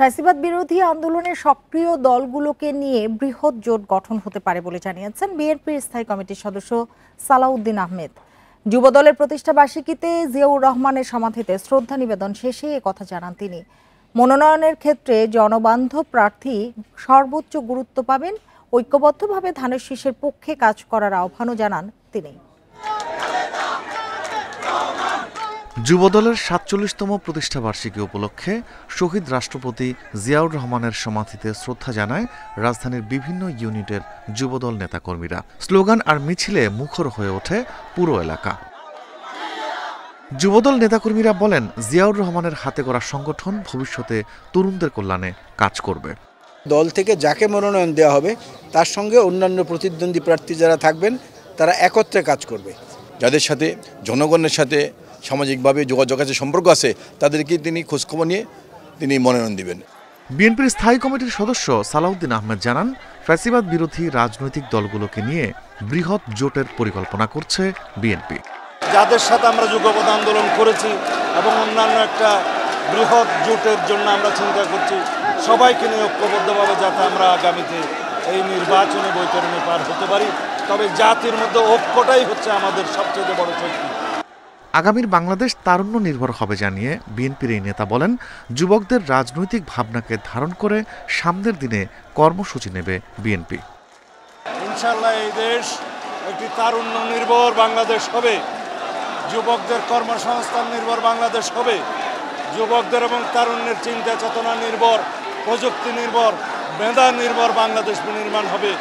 ফ্যাসিবাদ বিরোধী আন্দোলনের সক্রিয় দলগুলোকে নিয়ে বৃহৎ জোট গঠন হতে পারে বলে জানিয়েছেন বিএনপির স্থায়ী কমিটির সদস্য সালাউদ্দিন আহমেদ। যুবদলের প্রতিষ্ঠা বার্ষিকীতে জিয়াউর রহমানের সমাধিতে শ্রদ্ধা নিবেদন শেষে একথা জানান তিনি। মনোনয়নের ক্ষেত্রে জনবান্ধব প্রার্থী সর্বোচ্চ গুরুত্ব পাবেন, ঐক্যবদ্ধভাবে ধানের শীষের পক্ষে কাজ করার আহ্বানও জানান তিনি। যুবদলের ৪৭তম প্রতিষ্ঠাবার্ষিকী উপলক্ষে শহীদ রাষ্ট্রপতি জিয়াউর রহমানের সমাধিতে শ্রদ্ধা জানায় রাজধানীর বিভিন্ন ইউনিটের যুবদল নেতাকর্মীরা। স্লোগান আর মিছিলে মুখর হয়ে ওঠে পুরো এলাকা। যুবদল নেতাকর্মীরা বলেন, জিয়াউর রহমানের হাতে গড়া সংগঠন ভবিষ্যতে তরুণদের কল্যাণে কাজ করবে। দল থেকে যাকে মনোনয়ন দেওয়া হবে তার সঙ্গে অন্যান্য প্রতিদ্বন্দ্বী প্রার্থী যারা থাকবেন তারা একত্রে কাজ করবে। যাদের সাথে জনগণের সাথে সামাজিকভাবে যোগাযোগ আছে, সম্পর্ক আছে, তাদেরকে তিনি খোঁজখবর নিয়ে তিনি মনোনয়ন দিবেন। বিএনপির স্থায়ী কমিটির সদস্য সালাউদ্দিন আহমেদ জানান, ফ্যাসিবাদ বিরোধী রাজনৈতিক দলগুলোকে নিয়ে বৃহৎ জোটের পরিকল্পনা করছে বিএনপি। যাদের সাথে আমরা যুগপৎ আন্দোলন করেছি এবং অন্যান্য একটা বৃহৎ জোটের জন্য আমরা চিন্তা করছি, সবাইকে নিয়ে ঐক্যবদ্ধভাবে যাতে আমরা আগামীতে এই নির্বাচনে বৈতরণে পার হতে পারি। তবে জাতির মধ্যে ঐক্যটাই হচ্ছে আমাদের সবচেয়ে বড় শক্তি। আগামীর বাংলাদেশ তারুণ্য নির্ভর হবে জানিয়ে বিএনপির এই নেতা বলেন, যুবকদের রাজনৈতিক ভাবনাকে ধারণ করে সামনের দিনে কর্মসূচি নেবে বিএনপি। ইনশাআল্লাহ এই দেশ একটি তারুণ্য নির্ভর বাংলাদেশ হবে, যুবকদের কর্মসংস্থান নির্ভর বাংলাদেশ হবে, যুবকদের এবং তারুণ্যের চিন্তা চেতনা নির্ভর, প্রযুক্তি নির্ভর, মেধা নির্ভর বাংলাদেশ নির্মাণ হবে।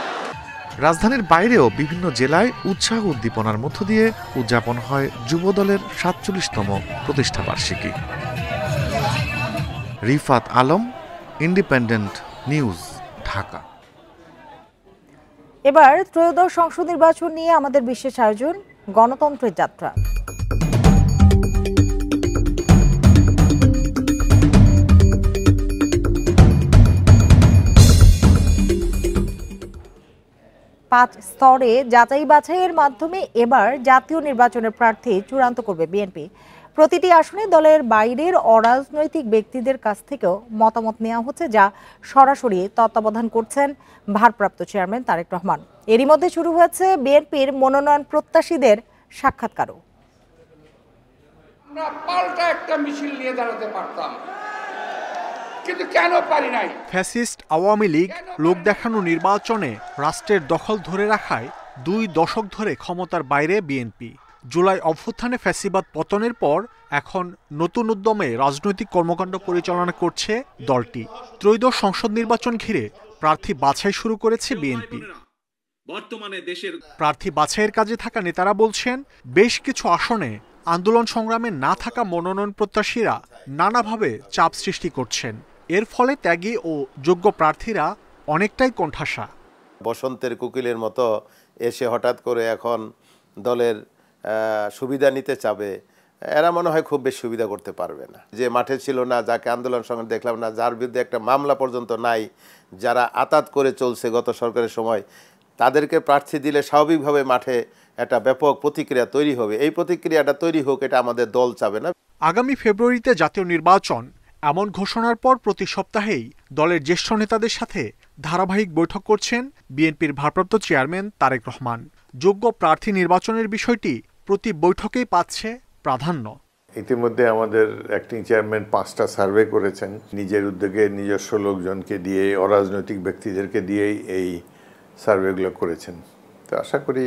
রাজধানীর বাইরেও বিভিন্ন জেলায় উৎসাহ উদ্দীপনার মধ্য দিয়ে উদযাপন হয় যুবদলের ৪৭তম প্রতিষ্ঠাবার্ষিকী। Rifat Alam, Independent News, Dhaka. এবার ত্রয়োদশ সংসদ নির্বাচন নিয়ে আমাদের বিশেষ আয়োজন গণতন্ত্রের যাত্রা। পাঁচ স্তরে যাচাই বাছাইয়ের মাধ্যমে এবার জাতীয় নির্বাচনের প্রার্থী চূড়ান্ত করবে বিএনপি। প্রতিটি আসনে দলের বাইরের অরাজনৈতিক ব্যক্তিদের কাছ থেকেও মতামত নেওয়া হচ্ছে, যা সরাসরি তত্ত্বাবধান করছেন ভারপ্রাপ্ত চেয়ারম্যান তারেক রহমান। এরই মধ্যে শুরু হয়েছে বিএনপির মনোনয়ন প্রত্যাশীদের সাক্ষাৎকারও। আমরা পাল্টা একটা মিছিল নিয়ে দাঁড়াতে পারতাম, কিন্তু কেন পারি নাই? ফ্যাসিস্ট আওয়ামী লীগ লোক দেখানো নির্বাচনে রাষ্ট্রের দখল ধরে রাখায় 2 দশক ধরে ক্ষমতার বাইরে বিএনপি। জুলাই অভ্যুত্থানে ফ্যাসিবাদ পতনের পর এখন নতুন উদ্যমে রাজনৈতিক কর্মকাণ্ড পরিচালনা করছে দলটি। ত্রয়োদশ সংসদ নির্বাচন ঘিরে প্রার্থী বাছাই শুরু করেছে বিএনপি। বর্তমানে দেশের প্রার্থী বাছাইয়ের কাজে থাকা নেতারা বলছেন, বেশ কিছু আসনে আন্দোলন সংগ্রামে না থাকা মনোনয়ন প্রত্যাশীরা নানাভাবে চাপ সৃষ্টি করছেন। এর ফলে ত্যাগী ও যোগ্য প্রার্থীরা অনেকটাই কোণঠাসা। বসন্তের কোকিলের মতো এসে হঠাৎ করে এখন দলের সুবিধা নিতে চাবে, এরা মনে হয় খুব বেশি সুবিধা করতে পারবে না। যে মাঠে ছিল না, যাকে আন্দোলন সংগ্রাম দেখলাম না, যার বিরুদ্ধে একটা মামলা পর্যন্ত নাই, যারা আতাত করে চলছে গত সরকারের সময়, তাদেরকে প্রার্থী দিলে স্বাভাবিকভাবে মাঠে একটা ব্যাপক প্রতিক্রিয়া তৈরি হবে। এই প্রতিক্রিয়াটা তৈরি হোক, এটা আমাদের দল চাবে না। আগামী ফেব্রুয়ারিতে জাতীয় নির্বাচন এমন ঘোষণার পর প্রতি সপ্তাহেই দলের জ্যেষ্ঠ নেতাদের সাথে ধারাবাহিক বৈঠক করছেন বিএনপির ভারপ্রাপ্ত চেয়ারম্যান তারেক রহমান। যোগ্য প্রার্থী নির্বাচনের বিষয়টি প্রতি বৈঠকেই পাচ্ছে প্রাধান্য। ইতিমধ্যে আমাদের অ্যাক্টিং চেয়ারম্যান 5টা সার্ভে করেছেন, নিজের উদ্যোগে নিজস্ব লোকজনকে দিয়ে, অরাজনৈতিক ব্যক্তিদেরকে দিয়েই এই সার্ভেগুলো করেছেন। তো আশা করি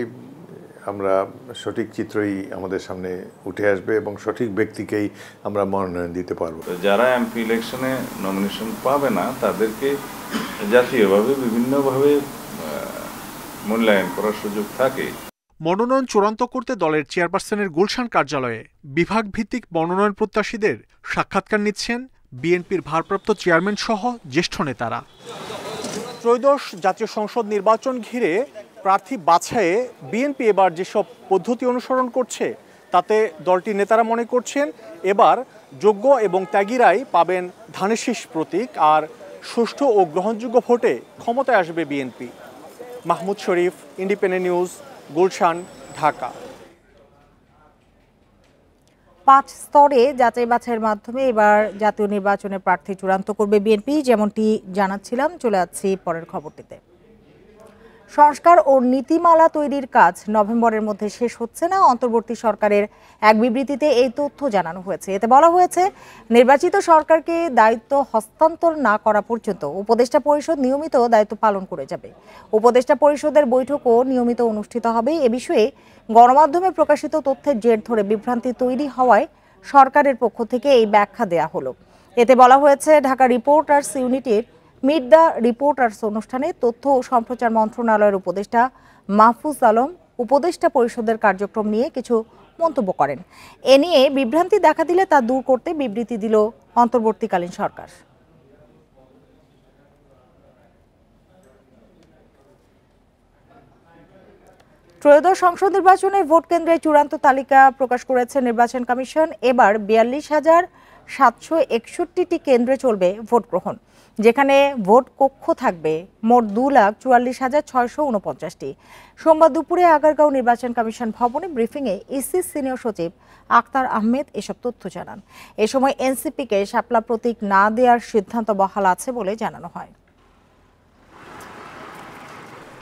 আমরা সঠিক চিত্রই আমাদের সামনে উঠে আসবে এবং সঠিক ব্যক্তিকেই আমরা মনোনয়ন দিতে পারবো। যারা এমপি ইলেকশনে নমিনেশন পাবে না তাদেরকে জাতীয়ভাবে বিভিন্নভাবে মূল্যায়ন করার সুযোগ থাকে। মনোনয়ন চূড়ান্ত করতে দলের চেয়ারপারসনের গুলশান কার্যালয়ে বিভাগ ভিত্তিক মনোনয়ন প্রত্যাশীদের সাক্ষাৎকার নিচ্ছেন বিএনপির ভারপ্রাপ্ত চেয়ারম্যান সহ জ্যেষ্ঠ নেতারা। ত্রয়োদশ জাতীয় সংসদ নির্বাচন ঘিরে প্রার্থী বাছাইয়ে বিএনপি এবার যেসব পদ্ধতি অনুসরণ করছে তাতে দলটির নেতারা মনে করছেন এবার যোগ্য এবং ত্যাগীরাই পাবেন ধানের শীষ প্রতীক, আর সুষ্ঠু ও গ্রহণযোগ্য ভোটে ক্ষমতায় আসবে বিএনপি। মাহমুদ শরীফ, ইন্ডিপেন্ডেন্ট নিউজ, গুলশান, ঢাকা। 5 স্তরে যাচাই বাছাইয়ের মাধ্যমে এবার জাতীয় নির্বাচনে প্রার্থী চূড়ান্ত করবে বিএনপি, যেমনটি জানাচ্ছিলাম। চলে যাচ্ছি পরের খবরটিতে। সংস্কার ও নীতিমালা তৈরির কাজ নভেম্বরের মধ্যে শেষ হচ্ছে না। অন্তর্বর্তী সরকারের এক বিবৃতিতে এই তথ্য জানানো হয়েছে। এতে বলা হয়েছে, নির্বাচিত সরকারকে দায়িত্ব হস্তান্তর না করা পর্যন্ত উপদেষ্টা পরিষদ নিয়মিত দায়িত্ব পালন করে যাবে। উপদেষ্টা পরিষদের বৈঠকও নিয়মিত অনুষ্ঠিত হবে। এ বিষয়ে গণমাধ্যমে প্রকাশিত তথ্যের জের ধরে বিভ্রান্তি তৈরি হওয়ায় সরকারের পক্ষ থেকে এই ব্যাখ্যা দেয়া হলো। এতে বলা হয়েছে, ঢাকা রিপোর্টার্স ইউনিটির মিট দ্য রিপোর্টার্স অনুষ্ঠানে তথ্য ও সম্প্রচার মন্ত্রণালয়ের উপদেষ্টা মাহফুজ আলম উপদেষ্টা পরিষদের কার্যক্রম নিয়ে কিছু মন্তব্য করেন। এ নিয়ে বিভ্রান্তি দেখা দিলে তা দূর করতে বিবৃতি দিল অন্তর্বর্তীকালীন সরকার। ত্রয়োদশ সংসদ নির্বাচনের ভোট কেন্দ্রে চূড়ান্ত তালিকা প্রকাশ করেছে নির্বাচন কমিশন। এবার 42,761টি কেন্দ্রে চলবে ভোট গ্রহণ, যেখানে ভোট কক্ষ থাকবে মোট 2,44,649টি। সোমবার দুপুরে আগারগাঁও নির্বাচন কমিশন ভবনে ব্রিফিংয়ে ইসি সিনিয়র সচিব আক্তার আহমেদ এসব তথ্য জানান। এ সময় এনসিপিকে শাপলা প্রতীক না দেওয়ার সিদ্ধান্ত বহাল আছে বলে জানানো হয়।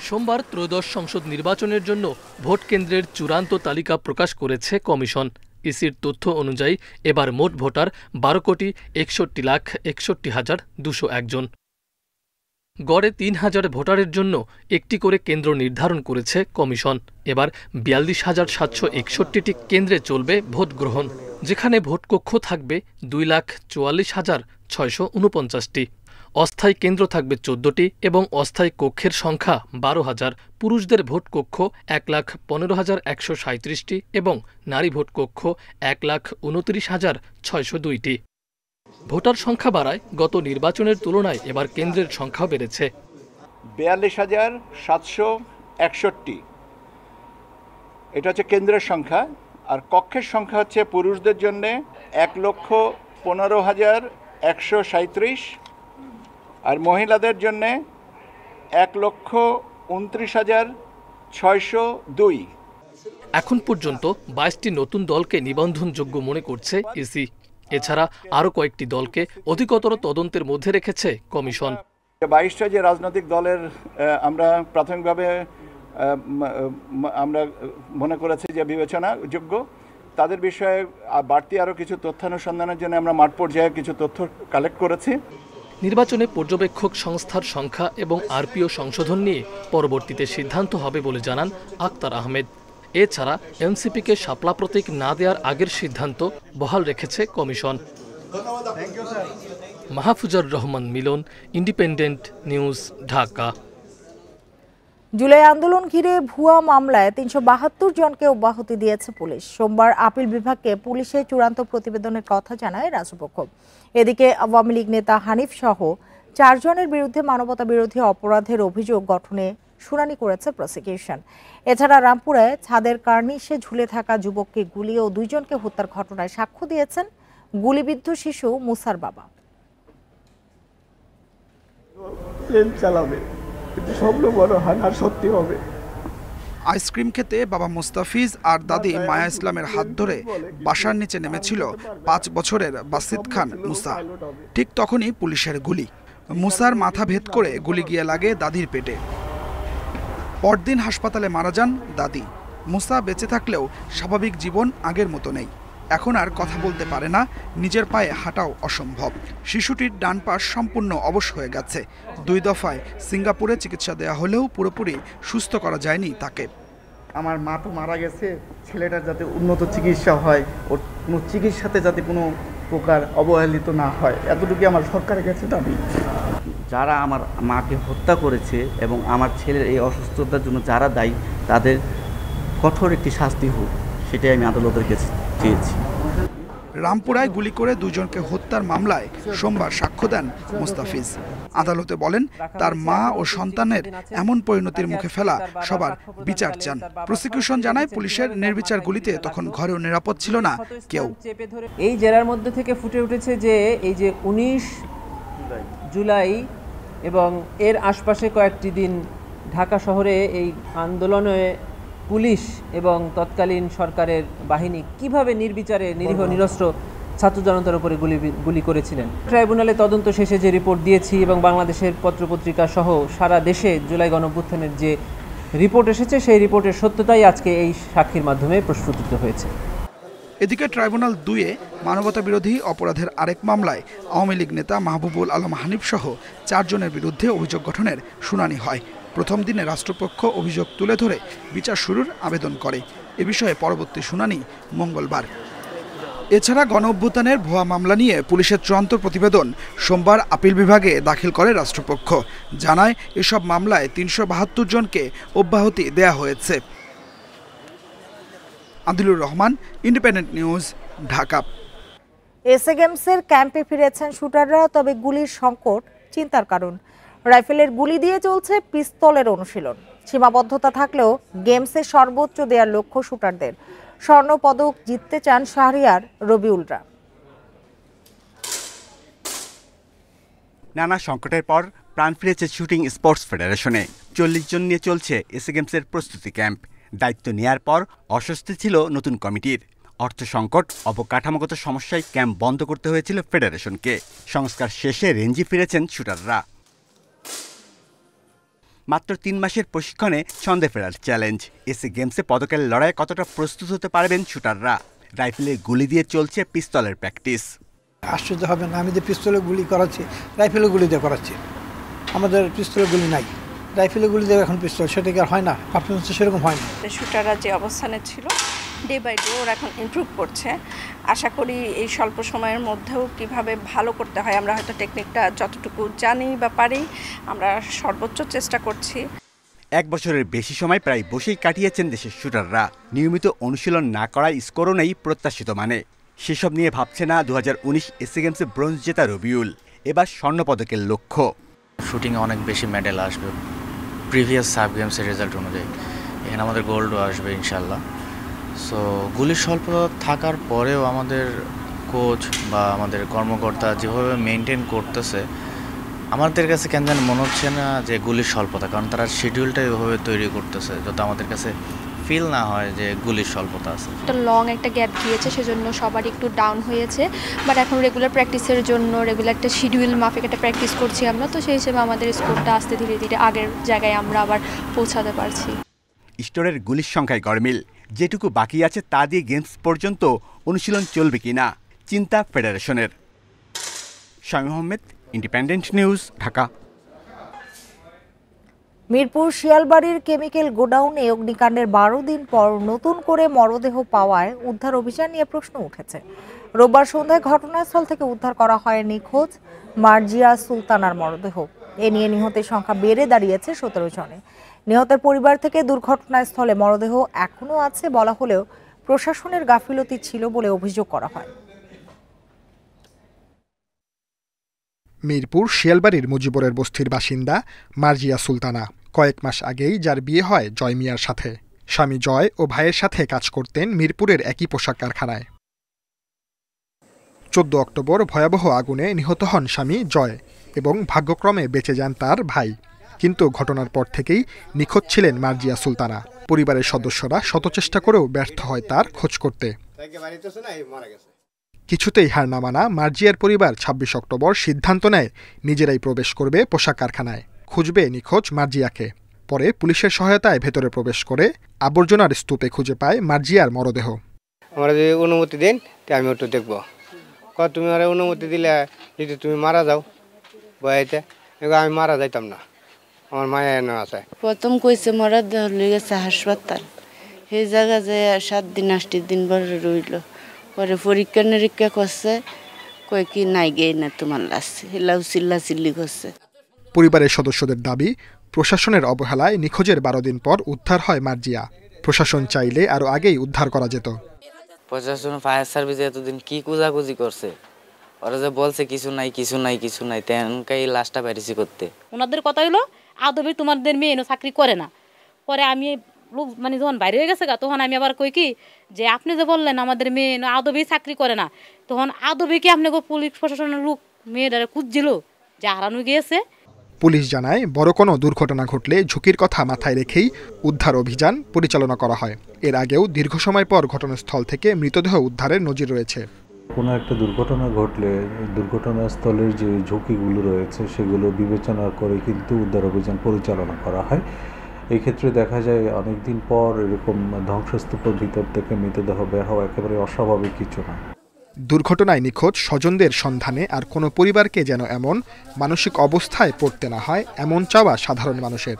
সোমবার ত্রয়োদশ সংসদ নির্বাচনের জন্য ভোট কেন্দ্রের চূড়ান্ত তালিকা প্রকাশ করেছে কমিশন। ইসির তথ্য অনুযায়ী এবার মোট ভোটার 12,61,61,201 জন। গড়ে 3,000 ভোটারের জন্য একটি করে কেন্দ্র নির্ধারণ করেছে কমিশন। এবার 42,761টি কেন্দ্রে চলবে ভোট গ্রহণ, যেখানে ভোটকক্ষ থাকবে 2,44,649টি। অস্থায়ী কেন্দ্র থাকবে 14টি এবং অস্থায়ী কক্ষের সংখ্যা 12,000। পুরুষদের ভোট কক্ষ 1,15,137টি এবং নারী ভোট কক্ষ 1,29,602টি। ভোটার সংখ্যা বাড়ায় গত নির্বাচনের তুলনায় এবার কেন্দ্রের সংখ্যা বেড়েছে 42,761। এটা হচ্ছে কেন্দ্রের সংখ্যা, আর কক্ষের সংখ্যা হচ্ছে পুরুষদের জন্য 1,15,137 আর মহিলাদের জন্য 1,29,602। এখন পর্যন্ত 22টি নতুন দলকে নিবন্ধনযোগ্য মনে করছে ইসি। এছাড়া আরও কয়েকটি দলকে অধিকতর তদন্তের মধ্যে রেখেছে কমিশন। 22টা যে রাজনৈতিক দলের আমরা প্রাথমিকভাবে আমরা মনে করেছি যে বিবেচনাযোগ্য, তাদের বিষয়ে বাড়তি আরও কিছু তথ্যানুসন্ধানের জন্য আমরা মাঠ পর্যায়ে কিছু তথ্য কালেক্ট করেছি। নির্বাচনে পর্যবেক্ষক সংস্থার সংখ্যা এবং আরপিও সংশোধন নিয়ে পরবর্তীতে সিদ্ধান্ত হবে বলে জানান আক্তার আহমেদ। এছাড়া এনসিপিকে শাপলা প্রতীক না দেওয়ার আগের সিদ্ধান্ত বহাল রেখেছে কমিশন। মাহফুজার রহমান মিলন, ইন্ডিপেন্ডেন্ট নিউজ, ঢাকা। জুলাই আন্দোলন ঘিরে ভুয়া মামলায় 372 জনকে অব্যাহতি দিয়েছে পুলিশ। সোমবার আপিল বিভাগকে পুলিশের চূড়ান্ত প্রতিবেদনের কথা জানায় রাষ্ট্রপক্ষ। এদিকে আওয়ামী লীগ নেতা হানিফ সহ 4 জনের বিরুদ্ধে মানবতা বিরোধী অপরাধের অভিযোগ গঠনে শুনানি করেছে প্রসিকিউশন। এছাড়া রামপুরায় ছাদের কার্নিশে ঝুলে থাকা যুবককে গুলি ও 2 জনকে হত্যার ঘটনায় সাক্ষ্য দিয়েছেন গুলিবিদ্ধ শিশু মুসার বাবা। চালাবে কিন্তু স্বপ্ন বড় হয় না, সত্যি হবে। আইসক্রিম খেতে বাবা মুস্তাফিজ আর দাদি মায়া ইসলামের হাত ধরে বাসার নিচে নেমেছিল 5 বছরের বাসিত খান মুসা। ঠিক তখনই পুলিশের গুলি। মুসার মাথা ভেদ করে গুলি গিয়ে লাগে দাদির পেটে। পরদিন হাসপাতালে মারা যান দাদি। মুসা বেঁচে থাকলেও স্বাভাবিক জীবন আগের মতো নেই। এখন আর কথা বলতে পারে না, নিজের পায়ে হাঁটাও অসম্ভব। শিশুটির ডান পাশ সম্পূর্ণ অবশ হয়ে গেছে। 2 দফায় সিঙ্গাপুরে চিকিৎসা দেওয়া হলেও পুরোপুরি সুস্থ করা যায়নি তাকে। আমার মা তো মারা গেছে, ছেলেটার যাতে উন্নত চিকিৎসা হয়, ওর কোনো চিকিৎসাতে যাতে কোনো প্রকার অবহেলিত না হয়, এতটুকু আমার সরকারের কাছে দাবি। যারা আমার মাকে হত্যা করেছে এবং আমার ছেলের এই অসুস্থতার জন্য যারা দায়ী, তাদের কঠোর একটি শাস্তি হোক, সেটাই আমি আদালতের কাছে চেয়েছি। রামপুরায় গুলি করে 2 জনকে হত্যার মামলায় সোমবার সাক্ষ্য দেন মুস্তাফিজ। আদালতে বলেন, তার মা ও সন্তানের এমন পরিণতির মুখে ফেলা সবার বিচার চান। প্রসিকিউশন জানায়, পুলিশের নির্বিচার গুলিতে তখন ঘরেও নিরাপদ ছিল না কেউ। এই জেলার মধ্যে থেকে ফুটে উঠেছে যে এই যে 19 জুলাই এবং এর আশপাশে কয়েকটি দিন ঢাকা শহরে এই আন্দোলনে পুলিশ এবং তৎকালীন সরকারের বাহিনী কিভাবে নির্বিচারে নিরীহ নিরস্ত্র ছাত্র জনতার উপরে গুলি করেছিলেন। ট্রাইব্যুনালে তদন্ত শেষে যে রিপোর্ট দিয়েছি এবং বাংলাদেশের পত্রপত্রিকা সহ সারা দেশে জুলাই গণঅভ্যুত্থানের যে রিপোর্ট এসেছে সেই রিপোর্টের সত্যতাই আজকে এই সাক্ষীর মাধ্যমে প্রস্ফুটিত হয়েছে। এদিকে ট্রাইব্যুনাল 2-এ মানবতা বিরোধী অপরাধের আরেক মামলায় আওয়ামী লীগ নেতা মাহবুবুল আলম হানিফ সহ 4 জনের বিরুদ্ধে অভিযোগ গঠনের শুনানি হয়। প্রথম দিনে রাষ্ট্রপক্ষ অভিযোগ তুলে ধরে বিচার শুরুর আবেদন করে। এ বিষয়ে পরবর্তী শুনানি মঙ্গলবার। এছাড়া গণঅভ্যুত্থানের ভুয়া মামলা নিয়ে পুলিশের চূড়ান্ত প্রতিবেদন সোমবার আপিল বিভাগে দাখিল করে রাষ্ট্রপক্ষ। জানায় এসব মামলায় 372 জনকে অব্যাহতি দেয়া হয়েছে। Adilur Rahman, independent News, Dhaka. SA গেমসের ক্যাম্পে ফিরেছেন শুটাররা, তবে গুলির সংকট চিন্তার কারণ। রাইফেলের গুলি দিয়ে চলছে পিস্তলের অনুশীলন। সীমাবদ্ধতা থাকলেও গেমসে সর্বোচ্চ দেওয়ার লক্ষ্য শুটারদের। স্বর্ণ পদক জিততে চান শাহরিয়ার, রবিউলরা। নানা সংকটের পর প্রাণ ফিরেছে শুটিং স্পোর্টস ফেডারেশনে। 40 জন নিয়ে চলছে এসএ গেমসের প্রস্তুতি ক্যাম্প। দায়িত্ব নেয়ার পর অস্বস্তি ছিল নতুন কমিটির। অর্থ সংকট, অবকাঠামোগত সমস্যায় ক্যাম্প বন্ধ করতে হয়েছিল ফেডারেশনকে। সংস্কার শেষে রেঞ্জে ফিরেছেন শুটাররা। মাত্র 3 মাসের প্রশিক্ষণে ছন্দে ফেরার চ্যালেঞ্জ। এসএ গেমসে পদকের লড়াইয়ে কতটা প্রস্তুত হতে পারবেন শুটাররা? রাইফেলের গুলি দিয়ে চলছে পিস্তলের প্র্যাকটিস। আশ্চর্য হবে না, আমি যে পিস্তলে গুলি করাচ্ছি রাইফেলে গুলি দিয়ে করাচ্ছি। আমাদের পিস্তলে গুলি নাই, রাইফেলে গুলি দিয়ে এখন পিস্তল, সেটা কি আর হয় না? পারফরমেন্স সেরকম হয় না। শুটাররা যে অবস্থানে ছিল ডে বাই ডে ওরা এখন ইমপ্রুভ করছে। আশা করি এই স্বল্প সময়ের মধ্যেও কিভাবে ভালো করতে হয়, আমরা হয়তো টেকনিকটা যতটুকু জানি বা পারি আমরা সর্বোচ্চ চেষ্টা করছি। 1 বছরের বেশি সময় প্রায় বসেই কাটিয়েছেন দেশের শুটাররা। নিয়মিত অনুশীলন না করায় স্কোরও নেই প্রত্যাশিত মানে। সেসব নিয়ে ভাবছে না 2019 এসএ গেমসে ব্রোঞ্জ জেতা রবিউল। এবার স্বর্ণপদকের লক্ষ্য। শুটিংয়ে অনেক বেশি মেডেল আসবে প্রিভিয়াস সাব গেমসের রেজাল্ট অনুযায়ী। এখানে আমাদের গোল্ডও আসবে ইনশাল্লাহ। সো গুলির স্বল্পতা থাকার পরেও আমাদের কোচ বা আমাদের কর্মকর্তা যেভাবে মেনটেন করতেছে, আমাদের কাছে কেন জানি মনে হচ্ছে না যে গুলির স্বল্পতা, কারণ তারা শিডিউলটা এভাবে তৈরি করতেছে যাতে আমাদের কাছে ফিল না হয় যে গুলির স্বল্পতা আছে। একটা লং একটা গ্যাপ গিয়েছে, সেজন্য সবার একটু ডাউন হয়েছে। বাট এখন রেগুলার প্র্যাকটিসের জন্য রেগুলার একটা শিডিউল মাফিক একটা প্র্যাকটিস করছি আমরা, তো সেই হিসেবে আমাদের স্কোরটা আস্তে ধীরে ধীরে আগের জায়গায় আমরা আবার পৌঁছাতে পারছি। স্টোরের গুলির সংখ্যায় গড়মিল। যেটুকু বাকি আছে তা দিয়ে গেমস পর্যন্ত অনুশীলন চলবে কিনা চিন্তা ফেডারেশনের। Shamim Ahmed, Independent News, Dhaka. মিরপুর শিয়ালবাড়ির কেমিক্যাল গোডাউনে অগ্নিকাণ্ডের 12 দিন পর নতুন করে মরদেহ পাওয়ায় উদ্ধার অভিযান নিয়ে প্রশ্ন উঠেছে। রোববার সন্ধ্যায় ঘটনাস্থল থেকে উদ্ধার করা হয় নিখোঁজ মার্জিয়া সুলতানার মরদেহ। এ নিয়ে নিহতের সংখ্যা বেড়ে দাঁড়িয়েছে 17 জনে। নিহতের পরিবার থেকে দুর্ঘটনাস্থলে মরদেহ এখনও আছে বলা হলেও প্রশাসনের গাফিলতি ছিল বলে অভিযোগ করা হয়। মিরপুর শিয়ালবাড়ির মুজিবরের বস্তির বাসিন্দা মার্জিয়া সুলতানা কয়েক মাস আগেই যার বিয়ে হয় জয় মিয়ার সাথে। স্বামী জয় ও ভাইয়ের সাথে কাজ করতেন মিরপুরের একই পোশাক কারখানায়। 14 অক্টোবর ভয়াবহ আগুনে নিহত হন স্বামী জয় এবং ভাগ্যক্রমে বেঁচে যান তার ভাই। কিন্তু ঘটনার পর থেকেই নিখোঁজ ছিলেন মার্জিয়া সুলতানা। পরিবারের সদস্যরা শত চেষ্টা করেও ব্যর্থ হয় তার খোঁজ করতে। কিছুতেই হার না মানা মার্জিয়ার পরিবার 26 অক্টোবর সিদ্ধান্ত নেয় নিজেরাই প্রবেশ করবে পোশাক কারখানায়, খুঁজবে নিখোঁজ মার্জিয়াকে। পরে পুলিশের সহায়তায় ভেতরে প্রবেশ করে আবর্জনার স্তূপে খুঁজে পায় মার্জিয়ার মরদেহ। আমরা যদি অনুমতি দেন তাই আমি ওটা দেখবো। তুমি আমার অনুমতি দিলে যদি তুমি মারা যাও বয়াইতে, আমি মারা যাইতাম না, আমার মায়া এনে আছে। প্রথম কইছে মরা দেহ লয়ে গেছে হাসপাতাল, সেই জায়গা যে 7 দিন 8 দিন পরে রইল। পরে পরীক্ষা নিরীক্ষা করছে, কই কি নাই গে না তোমার লাশ, হিলাও চিল্লা চিল্লি করছে। পরিবারের সদস্যদের দাবি প্রশাসনের অবহেলায় নিখোঁজের 12 দিন পর উদ্ধার হয় মার্জিয়া। প্রশাসন চাইলে আরো আগেই উদ্ধার করা যেত। প্রশাসন ফায়ার সার্ভিসে এতদিন কি কুজাকুজি করছে, ওরা যে বলছে কিছু নাই কিছু নাই কিছু নাই, তেনকাই লাশটা বাইরেছি করতে। ওনাদের কথা হলো আদবে তোমাদের মেয়ে এনে চাকরি করে না। পরে আমি লোক মানে যখন বাইরে হয়ে গেছে তখন আমি আবার কই কি যে আপনি যে বললেন আমাদের মেয়ে আদবেই চাকরি করে না, তখন আদবে কি আপনাকে পুলিশ প্রশাসনের লোক মেয়েটারে খুঁজছিল যে হারানো গিয়েছে। পুলিশ জানায় বড় কোনো দুর্ঘটনা ঘটলে ঝুঁকির কথা মাথায় রেখেই উদ্ধার অভিযান পরিচালনা করা হয়। এর আগেও দীর্ঘ সময় পর ঘটনাস্থল থেকে মৃতদেহ উদ্ধারের নজির রয়েছে। কোনো একটা দুর্ঘটনা ঘটলে দুর্ঘটনাস্থলের যে ঝুঁকিগুলো রয়েছে সেগুলো বিবেচনা করে কিন্তু উদ্ধার অভিযান পরিচালনা করা হয়। এই ক্ষেত্রে দেখা যায় অনেকদিন পর এরকম ধ্বংসস্তূপের ভিতর থেকে মৃতদেহ বের হওয়া একেবারে অস্বাভাবিক কিছু না। দুর্ঘটনায় নিখোঁজ স্বজনদের সন্ধানে আর কোনো পরিবারকে যেন এমন মানসিক অবস্থায় পড়তে না হয়, এমন চাওয়া সাধারণ মানুষের।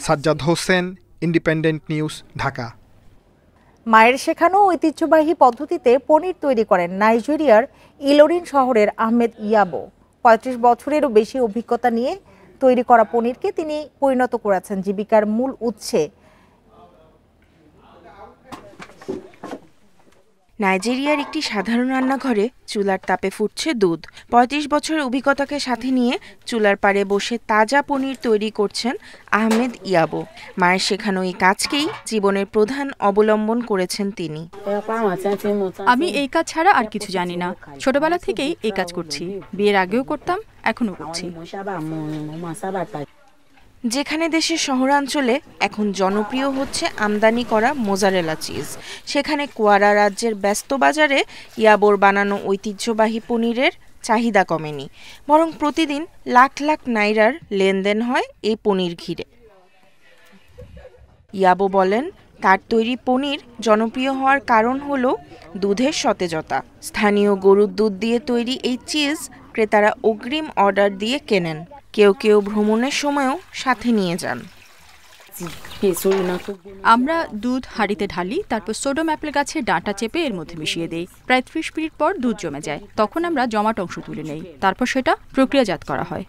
Sajjad Hossain, independent News, Dhaka. মায়ের শেখানো ঐতিহ্যবাহী পদ্ধতিতে পনির তৈরি করেন নাইজেরিয়ার ইলোরিন শহরের আহমেদ ইয়াবো। ৩৫ বছরেরও বেশি অভিজ্ঞতা নিয়ে তৈরি করা পনিরকে তিনি পরিণত করেছেন জীবিকার মূল উৎসে। নাইজেরিয়ার একটি সাধারণ রান্নাঘরে চুলার তাপে ফুটছে দুধ। ৩৫ বছরের অভিজ্ঞতাকে সাথে নিয়ে চুলার পাড়ে বসে তাজা পনির তৈরি করছেন আহমেদ ইয়াবো। মায়ের শেখানো এই কাজকেই জীবনের প্রধান অবলম্বন করেছেন তিনি। আমি এই কাজ ছাড়া আর কিছু জানি না। ছোটবেলা থেকেই এই কাজ করছি। বিয়ের আগেও করতাম, এখনো করছি। যেখানে দেশের শহরাঞ্চলে এখন জনপ্রিয় হচ্ছে আমদানি করা মোজারেলা চিজ, সেখানে কোয়ারা রাজ্যের ব্যস্ত বাজারে ইয়াবোর বানানো ঐতিহ্যবাহী পনিরের চাহিদা কমেনি, বরং প্রতিদিন লাখ লাখ নাইরার লেনদেন হয় এই পনির ঘিরে। ইয়াবো বলেন, তার তৈরি পনির জনপ্রিয় হওয়ার কারণ হলো দুধের সতেজতা। স্থানীয় গরুর দুধ দিয়ে তৈরি এই চিজ ক্রেতারা অগ্রিম অর্ডার দিয়ে কেনেন। কেউ কেউ ভ্রমণের সময়ও সাথে নিয়ে যান। আমরা দুধ হাঁড়িতে ঢালি, তারপর সোডিয়াম অ্যাপেল গাছের ডাঁটা চেপে এর মধ্যে মিশিয়ে দেই। প্রায় ৩০ মিনিট পর দুধ জমে যায়। তখন আমরা জমাট অংশ তুলে নেই, তারপর সেটা প্রক্রিয়াজাত করা হয়।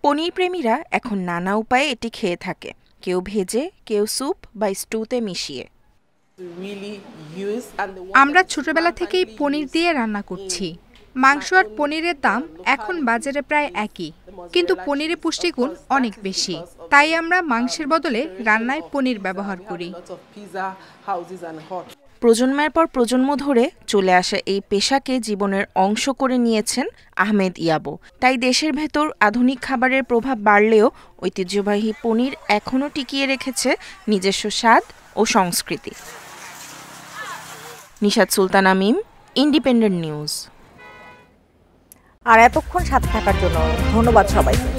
পনির প্রেমীরা এখন নানা উপায়ে এটি খেয়ে থাকে, কেউ ভেজে, কেউ স্যুপ বা স্টুতে মিশিয়ে। আমরা ছোটবেলা থেকেই পনির দিয়ে রান্না করছি। মাংস আর পনিরের দাম এখন বাজারে প্রায় একই, কিন্তু পনিরের পুষ্টিগুণ অনেক বেশি। তাই আমরা মাংসের বদলে রান্নায় পনির ব্যবহার করি। প্রজন্মের পর প্রজন্ম ধরে চলে আসা এই পেশাকে জীবনের অংশ করে নিয়েছেন আহমেদ ইয়াবো। তাই দেশের ভেতর আধুনিক খাবারের প্রভাব বাড়লেও ঐতিহ্যবাহী পনির এখনও টিকিয়ে রেখেছে নিজস্ব স্বাদ ও সংস্কৃতি। নিশাত সুলতানা মিম, ইন্ডিপেন্ডেন্ট নিউজ। আর এতক্ষণ সাথে থাকার জন্য ধন্যবাদ সবাইকে।